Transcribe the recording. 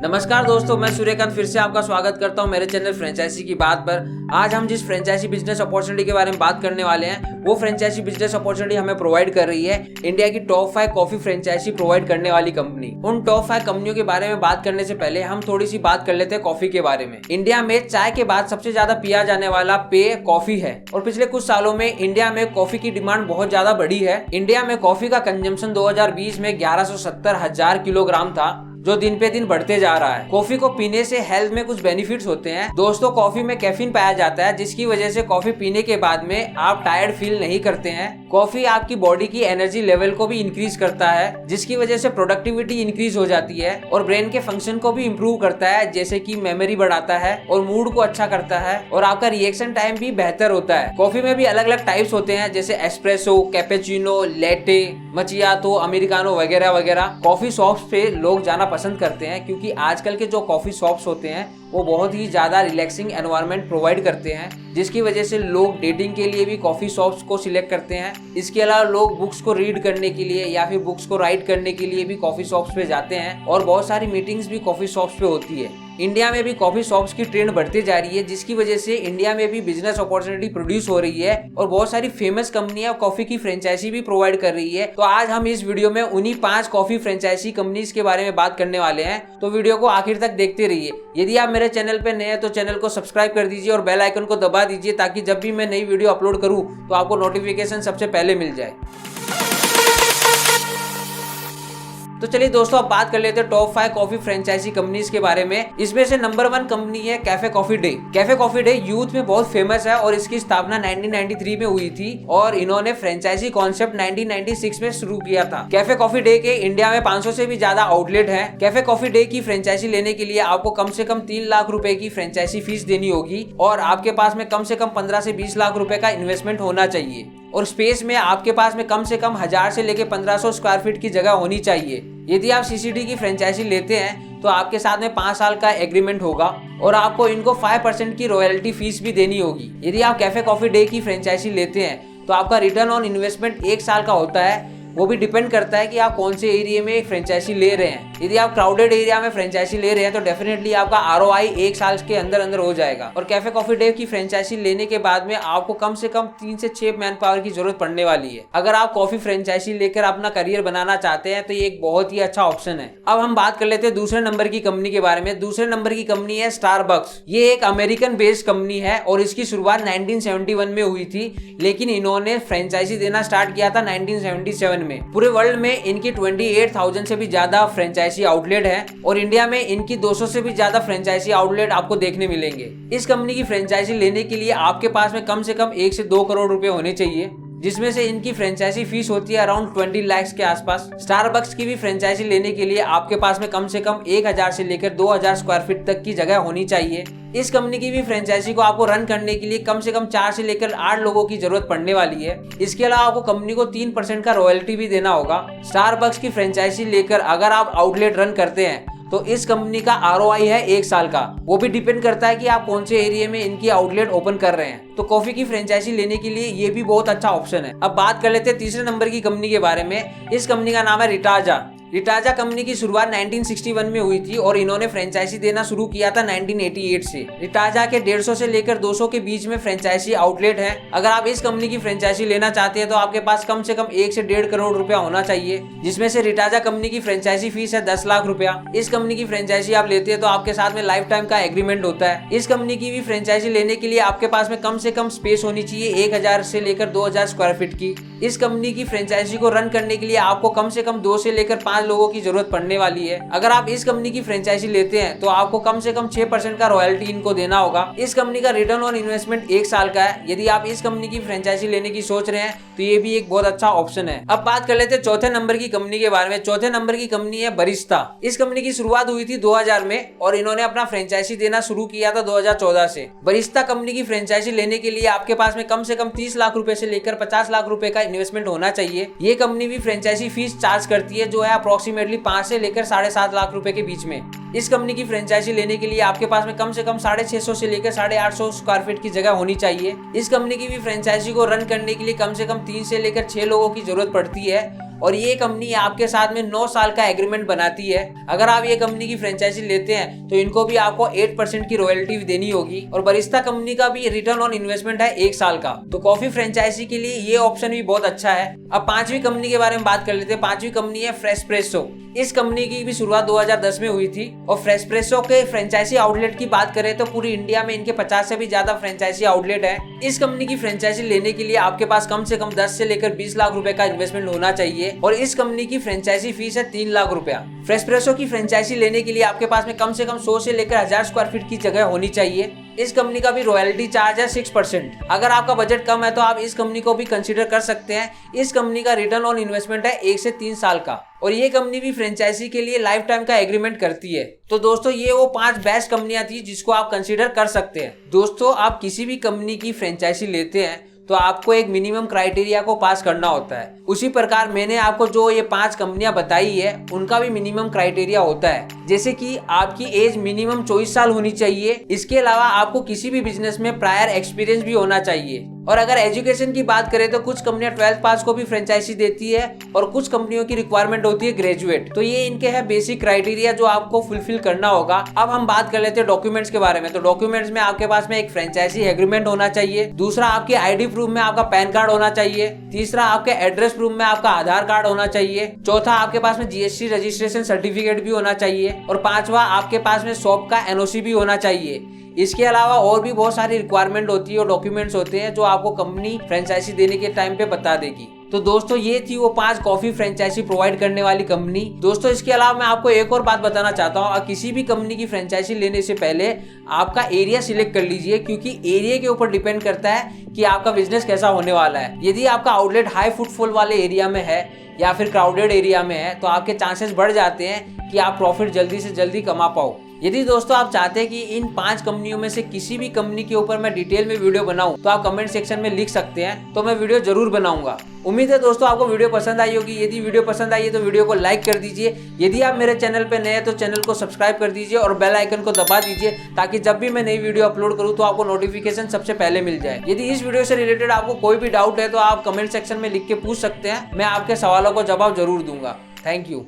नमस्कार दोस्तों, मैं सूर्यकांत फिर से आपका स्वागत करता हूं मेरे चैनल फ्रेंचाइजी की बात पर। आज हम जिस फ्रेंचाइजी बिजनेस अपॉर्चुनिटी के बारे में बात करने वाले हैं वो फ्रेंचाइजी बिजनेस अपॉर्चुनिटी हमें प्रोवाइड कर रही है इंडिया की टॉप 5 कॉफी फ्रेंचाइजी प्रोवाइड करने वाली कंपनी। उन टॉप 5 कंपनियों के बारे में बात करने से पहले हम थोड़ी सी बात कर लेते हैं कॉफी के बारे में। इंडिया में चाय के बाद सबसे ज्यादा पिया जाने वाला पेय कॉफी है और पिछले कुछ सालों में इंडिया में कॉफी की डिमांड बहुत ज्यादा बढ़ी है। इंडिया में कॉफी का कंजम्पशन 2020 में 1170,000 किलोग्राम था, जो दिन पे दिन बढ़ते जा रहा है। कॉफी को पीने से हेल्थ में कुछ बेनिफिट्स होते हैं दोस्तों। कॉफी में कैफीन पाया जाता है, जिसकी वजह से कॉफी पीने के बाद में आप टायर्ड फील नहीं करते हैं। कॉफी आपकी बॉडी की एनर्जी लेवल को भी इंक्रीज करता है, जिसकी वजह से प्रोडक्टिविटी इंक्रीज हो जाती है और ब्रेन के फंक्शन को भी इम्प्रूव करता है, जैसे कि मेमोरी बढ़ाता है और मूड को अच्छा करता है और आपका रिएक्शन टाइम भी बेहतर होता है। कॉफी में भी अलग अलग टाइप्स होते हैं, जैसे एस्प्रेसो, कैपेचिनो, लेटे, मचियातो, अमेरिकानो वगैरह वगैरह। कॉफी शॉप्स पे लोग जाना पसंद करते हैं क्योंकि आजकल के जो कॉफी शॉप्स होते हैं वो बहुत ही ज्यादा रिलैक्सिंग एनवायरनमेंट प्रोवाइड करते हैं, जिसकी वजह से लोग डेटिंग के लिए भी कॉफी शॉप्स को सिलेक्ट करते हैं। इसके अलावा लोग बुक्स को रीड करने के लिए या फिर बुक्स को राइट करने के लिए भी कॉफी शॉप्स पे जाते हैं और बहुत सारी मीटिंग्स भी कॉफी शॉप्स पे होती है। इंडिया में भी कॉफी शॉप्स की ट्रेंड बढ़ती जा रही है, जिसकी वजह से इंडिया में भी बिजनेस अपॉर्चुनिटी प्रोड्यूस हो रही है और बहुत सारी फेमस कंपनियां कॉफी की फ्रेंचाइजी भी प्रोवाइड कर रही है। तो आज हम इस वीडियो में उन्हीं 5 कॉफी फ्रेंचाइजी कंपनीज के बारे में बात करने वाले हैं, तो वीडियो को आखिर तक देखते रहिए। यदि आप मेरे चैनल पे नए हैं तो चैनल को सब्सक्राइब कर दीजिए और बेल आइकन को दबा दीजिए, ताकि जब भी मैं नई वीडियो अपलोड करूं तो आपको नोटिफिकेशन सबसे पहले मिल जाए। तो चलिए दोस्तों, अब बात कर लेते हैं टॉप 5 कॉफी फ्रेंचाइजी कंपनीज के बारे में। इसमें से नंबर 1 कंपनी है cafe coffee day. Cafe coffee day youth में बहुत फेमस है और इसकी स्थापना 1993 में हुई थी और इन्होंने फ्रेंचाइजी कॉन्सेप्ट 1996 में शुरू किया था। कैफे कॉफी डे के इंडिया में 500 से भी ज्यादा आउटलेट है। कैफे कॉफी डे की फ्रेंचाइजी लेने के लिए आपको कम से कम 3 लाख रुपए की फ्रेंचाइजी फीस देनी होगी और आपके पास में कम से कम 15 से 20 लाख रुपए का इन्वेस्टमेंट होना चाहिए और स्पेस में आपके पास में कम से कम 1000 से लेकर 1500 स्क्वायर फीट की जगह होनी चाहिए। यदि आप सीसीडी की फ्रेंचाइजी लेते हैं तो आपके साथ में 5 साल का एग्रीमेंट होगा और आपको इनको 5% की रॉयल्टी फीस भी देनी होगी। यदि आप कैफे कॉफी डे की फ्रेंचाइजी लेते हैं तो आपका रिटर्न ऑन इन्वेस्टमेंट 1 साल का होता है। वो भी डिपेंड करता है कि आप कौन से एरिया में फ्रेंचाइजी ले रहे हैं। यदि आप क्राउडेड एरिया में फ्रेंचाइजी ले रहे हैं तो डेफिनेटली आपका आरओआई 1 साल के अंदर अंदर हो जाएगा। और कैफे कॉफी डे की फ्रेंचाइजी लेने के बाद में आपको कम से कम 3 से 6 मैन पावर की जरूरत पड़ने वाली है। अगर आप कॉफी फ्रेंचाइजी लेकर अपना करियर बनाना चाहते हैं तो ये एक बहुत ही अच्छा ऑप्शन है। अब हम बात कर लेते हैं दूसरे नंबर की कंपनी के बारे में। दूसरे नंबर की कंपनी है स्टारबक्स। ये एक अमेरिकन बेस्ड कंपनी है और इसकी शुरुआत 1971 में हुई थी, लेकिन इन्होंने फ्रेंचाइजी देना स्टार्ट किया था 1977 में। पूरे वर्ल्ड में इनकी 28,000 से भी ज्यादा फ्रेंचाइजी आउटलेट है और इंडिया में इनकी 200 से भी ज्यादा फ्रेंचाइजी आउटलेट आपको देखने मिलेंगे। इस कंपनी की फ्रेंचाइजी लेने के लिए आपके पास में कम से कम 1 से 2 करोड़ रुपए होने चाहिए, जिसमें से इनकी फ्रेंचाइजी फीस होती है अराउंड 20 लाख के आसपास। स्टारबक्स की भी फ्रेंचाइजी लेने के लिए आपके पास में कम से कम 1000 से लेकर 2000 स्क्वायर फीट तक की जगह होनी चाहिए। इस कंपनी की भी फ्रेंचाइजी को आपको रन करने के लिए कम से कम 4 से लेकर 8 लोगों की जरूरत पड़ने वाली है। इसके अलावा आपको कंपनी को 3% का रॉयल्टी भी देना होगा। स्टारबक्स की फ्रेंचाइजी लेकर अगर आप आउटलेट रन करते हैं तो इस कंपनी का आरओआई है 1 साल का। वो भी डिपेंड करता है कि आप कौन से एरिया में इनकी आउटलेट ओपन कर रहे हैं। तो कॉफी की फ्रेंचाइजी लेने के लिए ये भी बहुत अच्छा ऑप्शन है। अब बात कर लेते हैं तीसरे नंबर की कंपनी के बारे में। इस कंपनी का नाम है रिटाजा। रिटाजा कंपनी की शुरुआत 1961 में हुई थी और इन्होंने फ्रेंचाइजी देना शुरू किया था 1988 से। रिटाजा के 150 से लेकर 200 के बीच में फ्रेंचाइजी आउटलेट है। अगर आप इस कंपनी की फ्रेंचाइजी लेना चाहते हैं तो आपके पास कम से कम 1 से 1.5 करोड़ रुपया होना चाहिए, जिसमें से रिटाजा कंपनी की फ्रेंचाइजी फीस है 10 लाख रुपया। इस कंपनी की फ्रेंचाइजी आप लेते हैं तो आपके साथ में लाइफ टाइम का एग्रीमेंट होता है। इस कंपनी की भी फ्रेंचाइजी लेने के लिए आपके पास में कम से कम स्पेस होनी चाहिए 1000 से लेकर 2000 स्क्वायर फीट की। इस कंपनी की फ्रेंचाइजी को रन करने के लिए आपको कम से कम 2 से लेकर 5 लोगों की जरूरत पड़ने वाली है। अगर आप इस कंपनी की फ्रेंचाइजी लेते हैं तो आपको कम से कम 6% का रॉयल्टी इनको देना होगा। इस कंपनी का रिटर्न ऑन इन्वेस्टमेंट 1 साल का है। यदि आप इस कंपनी की फ्रेंचाइजी लेने की सोच रहे हैं तो ये भी एक बहुत अच्छा ऑप्शन है। अब बात कर लेते हैं चौथे नंबर की कंपनी के बारे में। चौथे नंबर की कंपनी है बरिस्ता। इस कंपनी की शुरुआत हुई थी 2000 में और इन्होंने अपना फ्रेंचाइजी देना शुरू किया था 2014 से। बरिस्ता कंपनी की फ्रेंचाइजी लेने के लिए आपके पास में कम से कम 30 लाख रुपए से लेकर 50 लाख रुपए का इन्वेस्टमेंट होना चाहिए। ये कंपनी भी फ्रेंचाइजी फीस चार्ज करती है, जो है अप्रोक्सीमेटली 5 से लेकर 7.5 लाख रुपए के बीच में। इस कंपनी की फ्रेंचाइजी लेने के लिए आपके पास में कम से कम 650 से लेकर 850 स्क्वायर फीट की जगह होनी चाहिए। इस कंपनी की भी फ्रेंचाइजी को रन करने के लिए कम से कम 3 से लेकर 6 लोगों की जरूरत पड़ती है और ये कंपनी आपके साथ में 9 साल का एग्रीमेंट बनाती है। अगर आप ये कंपनी की फ्रेंचाइजी लेते हैं तो इनको भी आपको 8% की रॉयल्टी देनी होगी और बरिस्ता कंपनी का भी रिटर्न ऑन इन्वेस्टमेंट है 1 साल का। तो कॉफी फ्रेंचाइजी के लिए ये ऑप्शन भी बहुत अच्छा है। अब 5वीं कंपनी के बारे में बात कर लेते हैं। 5वीं कंपनी है फ्रेशप्रेसो। इस कंपनी की भी शुरुआत 2010 में हुई थी और फ्रेशप्रेसो के फ्रेंचाइजी आउटलेट की बात करें तो पूरी इंडिया में इनके 50 से भी ज्यादा फ्रेंचाइजी आउटलेट है। इस कंपनी की फ्रेंचाइजी लेने के लिए आपके पास कम से कम 10 से लेकर 20 लाख रुपए का इन्वेस्टमेंट होना चाहिए और इस कंपनी की फ्रेंचाइजी फीस है 3 लाख रुपया। फ्रेशप्रेसो की फ्रेंचाइजी लेने के लिए आपके पास में कम से कम 100 से लेकर 1000 स्क्वायर फीट की जगह होनी चाहिए। इस कंपनी का भी रॉयल्टी चार्ज है 6%। अगर आपका बजट कम है तो आप इस कंपनी को भी कंसीडर कर सकते हैं। इस कंपनी का रिटर्न ऑन इन्वेस्टमेंट है 1 से 3 साल का और ये कंपनी भी फ्रेंचाइजी के लिए लाइफ टाइम का एग्रीमेंट करती है। तो दोस्तों ये वो 5 बेस्ट कंपनियां थी जिसको आप कंसीडर कर सकते हैं। दोस्तों आप किसी भी कंपनी की फ्रेंचाइजी लेते हैं तो आपको एक मिनिमम क्राइटेरिया को पास करना होता है। उसी प्रकार मैंने आपको जो ये 5 कंपनियां बताई है उनका भी मिनिमम क्राइटेरिया होता है, जैसे कि आपकी एज मिनिमम 24 साल होनी चाहिए। इसके अलावा आपको किसी भी बिजनेस में प्रायर एक्सपीरियंस भी होना चाहिए। और अगर एजुकेशन की बात करें तो कुछ कंपनियां 12th पास को भी फ्रेंचाइजी देती है और कुछ कंपनियों की रिक्वायरमेंट होती है ग्रेजुएट। तो ये इनके है बेसिक क्राइटेरिया जो आपको फुलफिल करना होगा। अब हम बात कर लेते हैं डॉक्यूमेंट्स के बारे में। तो डॉक्यूमेंट्स में आपके पास में एक फ्रेंचाइजी एग्रीमेंट होना चाहिए, दूसरा आपके आईडी प्रूफ में आपका पैन कार्ड होना चाहिए, तीसरा आपके एड्रेस प्रूफ में आपका आधार कार्ड होना चाहिए, चौथा आपके पास में जीएसटी रजिस्ट्रेशन सर्टिफिकेट भी होना चाहिए और पांचवा आपके पास में शॉप का एनओसी भी होना चाहिए। इसके अलावा और भी बहुत सारी रिक्वायरमेंट होती है और डॉक्यूमेंट्स होते हैं जो आपको कंपनी फ्रेंचाइजी देने के टाइम पे बता देगी। तो दोस्तों ये थी वो 5 कॉफी फ्रेंचाइजी प्रोवाइड करने वाली कंपनी। दोस्तों इसके अलावा मैं आपको एक और बात बताना चाहता हूँ, किसी भी कंपनी की फ्रेंचाइजी लेने से पहले आपका एरिया सिलेक्ट कर लीजिए, क्योंकि एरिया के ऊपर डिपेंड करता है कि आपका बिजनेस कैसा होने वाला है। यदि आपका आउटलेट हाई फुटफॉल वाले एरिया में है या फिर क्राउडेड एरिया में है तो आपके चांसेस बढ़ जाते हैं कि आप प्रॉफिट जल्दी से जल्दी कमा पाओ। यदि दोस्तों आप चाहते हैं कि इन 5 कंपनियों में से किसी भी कंपनी के ऊपर मैं डिटेल में वीडियो बनाऊं तो आप कमेंट सेक्शन में लिख सकते हैं, तो मैं वीडियो जरूर बनाऊंगा। उम्मीद है दोस्तों आपको वीडियो पसंद आई होगी। यदि वीडियो पसंद आई है तो वीडियो को लाइक कर दीजिए। यदि आप मेरे चैनल पे नए हैं तो चैनल को सब्सक्राइब कर दीजिए और बेल आइकन को दबा दीजिए ताकि जब भी मैं नई वीडियो अपलोड करूं तो आपको नोटिफिकेशन सबसे पहले मिल जाए। यदि इस वीडियो से रिलेटेड आपको कोई भी डाउट है तो आप कमेंट सेक्शन में लिख के पूछ सकते हैं, मैं आपके सवालों को जवाब जरूर दूंगा। Thank you.